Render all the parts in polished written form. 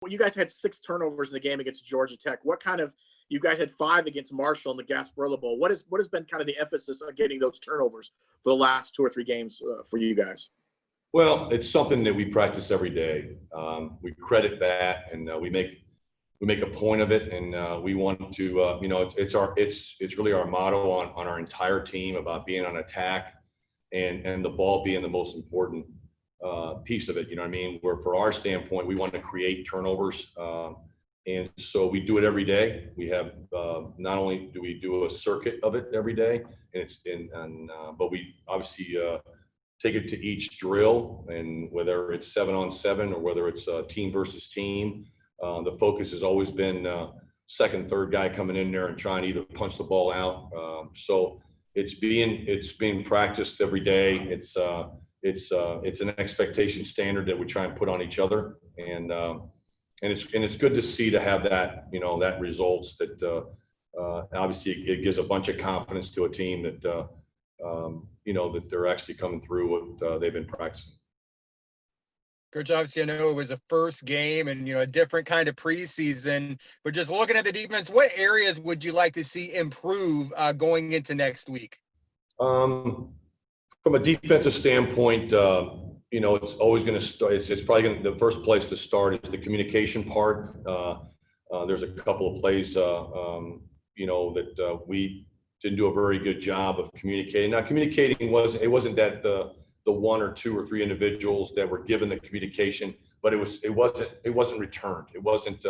Well, you guys had 6 turnovers in the game against Georgia Tech. What kind of you guys had 5 against Marshall in the Gasparilla Bowl. What has been kind of the emphasis on getting those turnovers for the last 2 or 3 games for you guys? Well, it's something that we practice every day. We credit that, and we make a point of it, and we want to, it's really our motto on our entire team about being on attack, and the ball being the most important piece of it. You know what I mean? Where for our standpoint, we want to create turnovers, and so we do it every day. We have not only do we do a circuit of it every day, but we obviously take it to each drill, and whether it's 7-on-7 or whether it's team versus team. The focus has always been second, third guy coming in there and trying to either punch the ball out. So it's being practiced every day. It's an expectation standard that we try and put on each other, and it's good to see to have that, that results that obviously it gives a bunch of confidence to a team that that they're actually coming through what they've been practicing. Coach, obviously, I know it was a first game and, a different kind of preseason, but just looking at the defense, what areas would you like to see improve going into next week? From a defensive standpoint, it's always going to start. It's probably going to, the first place to start is the communication part. There's a couple of plays, that we didn't do a very good job of communicating. Now, communicating wasn't that the 1 or 2 or 3 individuals that were given the communication, but it wasn't returned. It wasn't.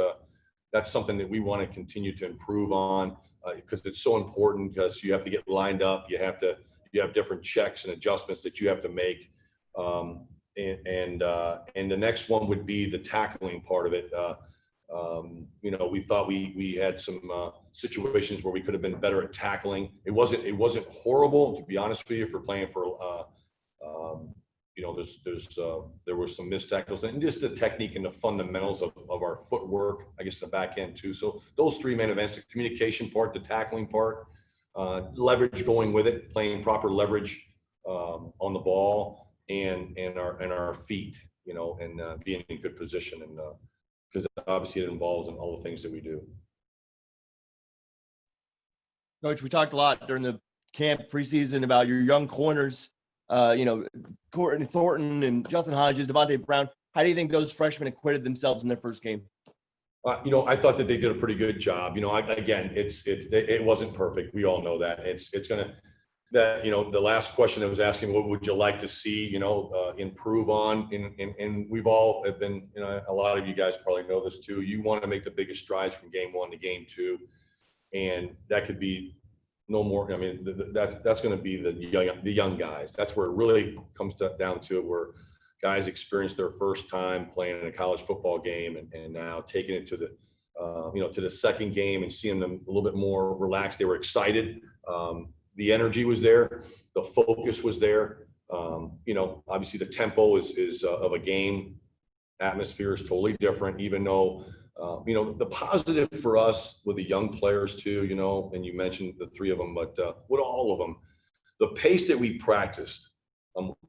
That's something that we want to continue to improve on, because it's so important, because you have to get lined up. You have different checks and adjustments that you have to make. And the next one would be the tackling part of it. We thought we had some situations where we could have been better at tackling. It wasn't horrible, to be honest with you, for playing for. There were some missed tackles, and just the technique and the fundamentals of our footwork, I guess, the back end too. So those 3 main events: the communication part, the tackling part, leverage going with it, playing proper leverage on the ball, and our feet, and being in good position, and because obviously it involves in all the things that we do. Coach, we talked a lot during the camp preseason about your young corners. Courtney Thornton and Justin Hodges, Devontae Brown. How do you think those freshmen acquitted themselves in their first game? I thought that they did a pretty good job. It wasn't perfect. We all know that. It's gonna, that the last question I was asking, what would you like to see improve on? And we've all have been, a lot of you guys probably know this too. You want to make the biggest strides from game 1 to game 2, and that could be no more. I mean, that's going to be the young guys. That's where it really comes down to it, where guys experience their first time playing in a college football game, and now taking it to the second game and seeing them a little bit more relaxed. They were excited. The energy was there. The focus was there. Obviously the tempo is of a game. Atmosphere is totally different, even though. The positive for us with the young players too, and you mentioned the 3 of them, but with all of them, the pace that we practiced,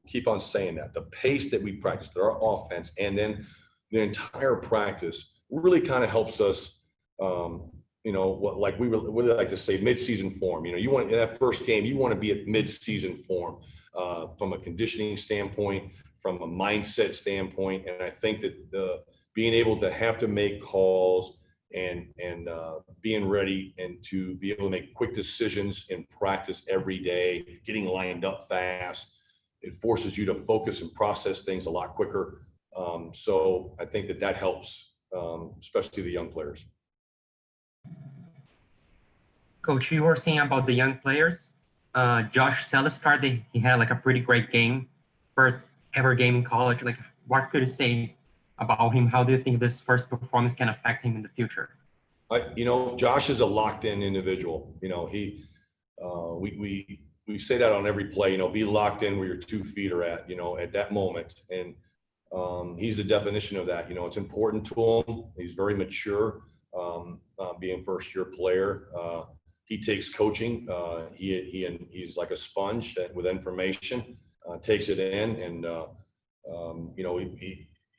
keep on saying that, the pace that we practiced, our offense, and then the entire practice really kind of helps us, like we would like to say, mid-season form. You want, in that first game, you want to be at mid-season form from a conditioning standpoint, from a mindset standpoint, and I think that being able to have to make calls and being ready and to be able to make quick decisions in practice every day, getting lined up fast, it forces you to focus and process things a lot quicker. So I think that helps, especially the young players. Coach, you were saying about the young players. Josh Celestar, he had like a pretty great game, first ever game in college. Like, what could you say about him? How do you think this first performance can affect him in the future? Josh is a locked-in individual. We say that on every play. Be locked in where your 2 feet are at that moment, and he's the definition of that. It's important to him. He's very mature, being first-year player. He takes coaching. He's like a sponge with information, takes it in, and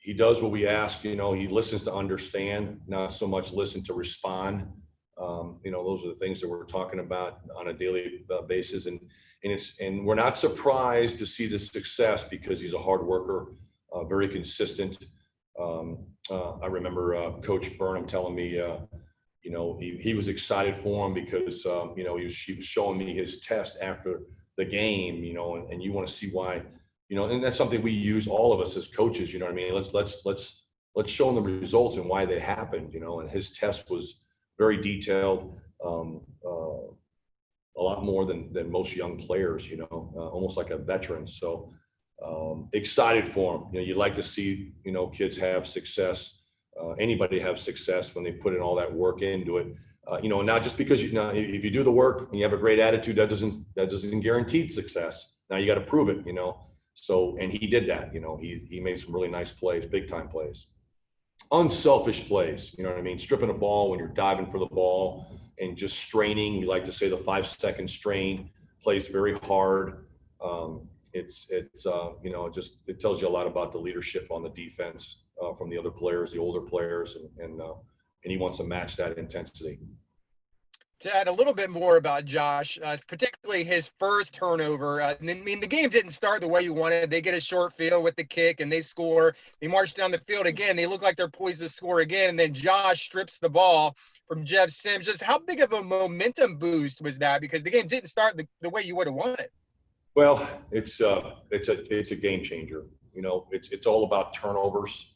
he does what we ask. He listens to understand, not so much listen to respond. Those are the things that we're talking about on a daily basis, and we're not surprised to see the success because he's a hard worker, very consistent. I remember Coach Burnham telling me, he was excited for him because he was showing me his test after the game, and you want to see why, and that's something we use, all of us as coaches. You know what I mean? Let's show them the results and why they happened. And his test was very detailed, a lot more than most young players. Almost like a veteran. So excited for him. You'd like to see kids have success. Anybody have success when they put in all that work into it. Not just because if you do the work and you have a great attitude, that doesn't guarantee success. Now you got to prove it. So, and he did that. He made some really nice plays, big time plays, unselfish plays. You know what I mean? Stripping a ball when you're diving for the ball and just straining. You like to say the 5-second strain, plays very hard. It tells you a lot about the leadership on the defense from the other players, the older players, and he wants to match that intensity. To add a little bit more about Josh, particularly his first turnover. The game didn't start the way you wanted. They get a short field with the kick and they score. They march down the field again. They look like they're poised to score again. And then Josh strips the ball from Jeff Sims. Just how big of a momentum boost was that? Because the game didn't start the way you would have wanted. Well, it's a game changer. It's all about turnovers.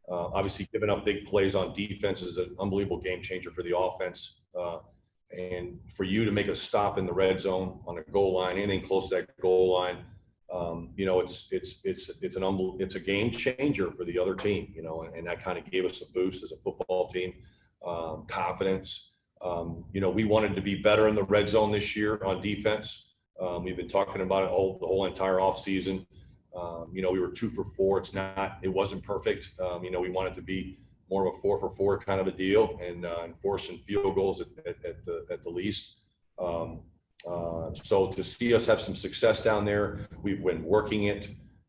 Obviously, giving up big plays on defense is an unbelievable game changer for the offense. And for you to make a stop in the red zone on a goal line, anything close to that goal line, it's a game changer for the other team. And that kind of gave us a boost as a football team, confidence. We wanted to be better in the red zone this year on defense. We've been talking about it the whole entire offseason. We were 2 for 4. It wasn't perfect. We wanted to be more of a 4 for 4 kind of a deal, and forcing field goals at the least. So to see us have some success down there, we've been working it,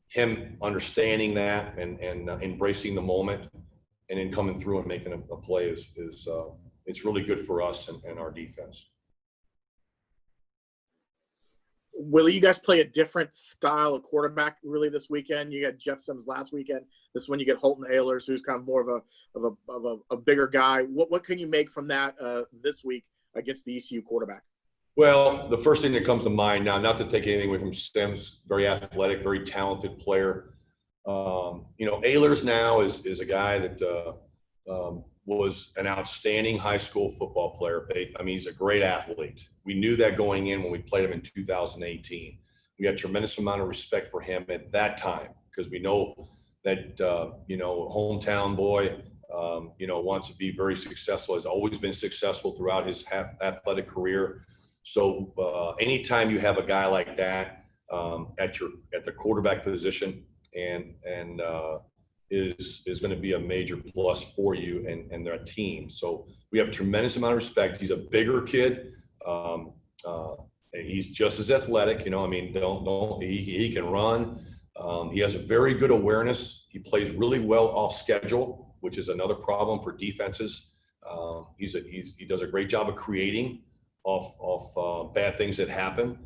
him understanding that and embracing the moment, and then coming through and making a play is it's really good for us and our defense. Willie, you guys play a different style of quarterback really this weekend. You got Jeff Sims last weekend. This one you get Holton Ahlers, who's kind of more of a bigger guy. What can you make from that this week against the ECU quarterback? Well, the first thing that comes to mind now, not to take anything away from Sims, very athletic, very talented player. Ahlers now is a guy that was an outstanding high school football player. I mean, he's a great athlete. We knew that going in when we played him in 2018. We had a tremendous amount of respect for him at that time because we know that, hometown boy, wants to be very successful, has always been successful throughout his athletic career. So anytime you have a guy like that at the quarterback position and is going to be a major plus for you and their team. So we have a tremendous amount of respect. He's a bigger kid. He's just as athletic, he can run. He has a very good awareness. He plays really well off schedule, which is another problem for defenses. He does a great job of creating off bad things that happen,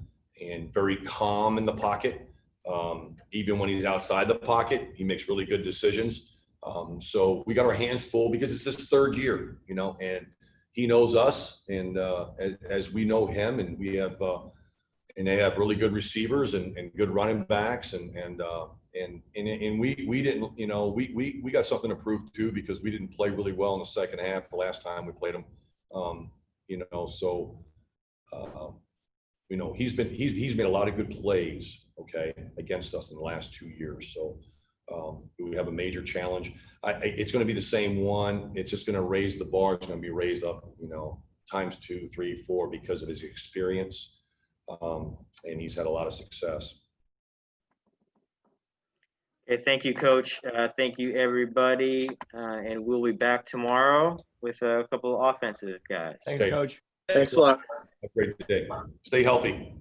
and very calm in the pocket. Even when he's outside the pocket, he makes really good decisions. So we got our hands full because it's his third year, and he knows us, and as we know him, and we have, and they have really good receivers and good running backs, and we didn't, we got something to prove too because we didn't play really well in the second half the last time we played him, he's made a lot of good plays, against us in the last 2 years. So we have a major challenge. It's going to be the same one. It's just going to raise the bar. It's going to be raised up, times 2, 3, 4 because of his experience. And he's had a lot of success. Okay, thank you, Coach. Thank you, everybody. And we'll be back tomorrow with a couple of offensive guys. Thanks, Coach. Thanks a lot. Have a great day. Stay healthy.